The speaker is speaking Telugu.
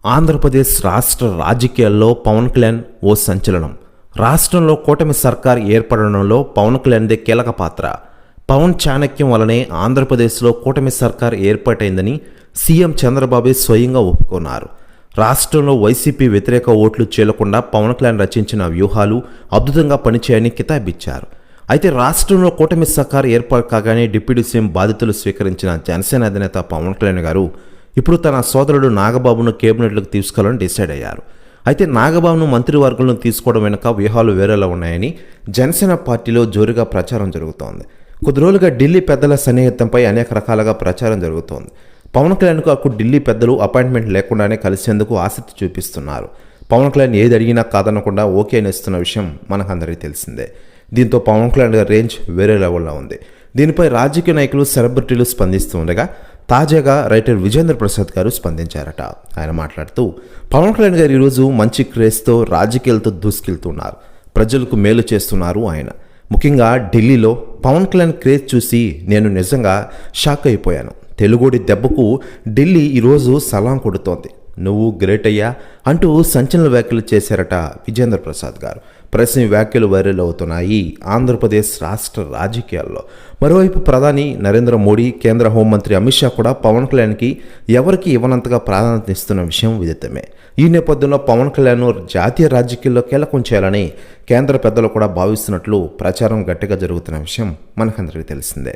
ఆంధ్రప్రదేశ్ రాష్ట్ర రాజకీయాల్లో పవన్ కళ్యాణ్ ఓ సంచలనం. రాష్ట్రంలో కూటమి సర్కార్ ఏర్పడడంలో పవన్ కళ్యాణ్దే కీలక పాత్ర. పవన్ చాణక్యం వలనే ఆంధ్రప్రదేశ్లో కూటమి సర్కార్ ఏర్పాటైందని సీఎం చంద్రబాబు స్వయంగా ఒప్పుకున్నారు. రాష్ట్రంలో వైసీపీ వ్యతిరేక ఓట్లు చీలకుండా పవన్ కళ్యాణ్ రచించిన వ్యూహాలు అద్భుతంగా పనిచేయని కితాబిచ్చారు. అయితే రాష్ట్రంలో కూటమి సర్కార్ ఏర్పాటు కాగానే డిప్యూటీ సీఎం బాధ్యతలు స్వీకరించిన జనసేన అధినేత పవన్ కళ్యాణ్ గారు ఇప్పుడు తన సోదరుడు నాగబాబును కేబినెట్లోకి తీసుకోవాలని డిసైడ్ అయ్యారు. అయితే నాగబాబును మంత్రివర్గంలో తీసుకోవడం వెనుక వ్యూహాలు వేరేలా ఉన్నాయని జనసేన పార్టీలో జోరుగా ప్రచారం జరుగుతోంది. కొద్ది రోజులుగా ఢిల్లీ పెద్దల సన్నిహితంపై అనేక రకాలుగా ప్రచారం జరుగుతోంది. పవన్ కళ్యాణ్కు అప్పుడు ఢిల్లీ పెద్దలు అపాయింట్మెంట్ లేకుండానే కలిసేందుకు ఆసక్తి చూపిస్తున్నారు. పవన్ కళ్యాణ్ ఏది అడిగినా కాదనకుండా ఓకే అనిస్తున్న విషయం మనకందరికీ తెలిసిందే. దీంతో పవన్ కళ్యాణ్ గారి రేంజ్ వేరే లెవెల్లో ఉంది. దీనిపై రాజకీయ నాయకులు, సెలబ్రిటీలు స్పందిస్తూ ఉండగా తాజాగా రైటర్ విజేంద్ర ప్రసాద్ గారు స్పందించారట. ఆయన మాట్లాడుతూ, పవన్ కళ్యాణ్ గారు ఈరోజు మంచి క్రేజ్తో రాజకీయాలతో దూసుకెళ్తున్నారు, ప్రజలకు మేలు చేస్తున్నారు. ఆయన ముఖ్యంగా ఢిల్లీలో పవన్ కళ్యాణ్ క్రేజ్ చూసి నేను నిజంగా షాక్ అయిపోయాను. తెలుగోడి దెబ్బకు ఢిల్లీ ఈరోజు సలాం కొడుతోంది. నువ్వు గ్రేట్ అయ్యా అంటూ సంచలన వ్యాఖ్యలు చేశారట విజేంద్ర ప్రసాద్ గారు. ప్రశ్న వ్యాఖ్యలు వైరల్ అవుతున్నాయి ఆంధ్రప్రదేశ్ రాష్ట్ర రాజకీయాల్లో. మరోవైపు ప్రధాని నరేంద్ర మోడీ, కేంద్ర హోంమంత్రి అమిత్ షా కూడా పవన్ కళ్యాణ్కి ఎవరికి ఇవ్వనంతగా ప్రాధాన్యత ఇస్తున్న విషయం విదితమే. ఈ నేపథ్యంలో పవన్ కళ్యాణ్ జాతీయ రాజకీయాల్లో కీలకం చేయాలని కేంద్ర పెద్దలు కూడా భావిస్తున్నట్లు ప్రచారం గట్టిగా జరుగుతున్న విషయం మనకందరికీ తెలిసిందే.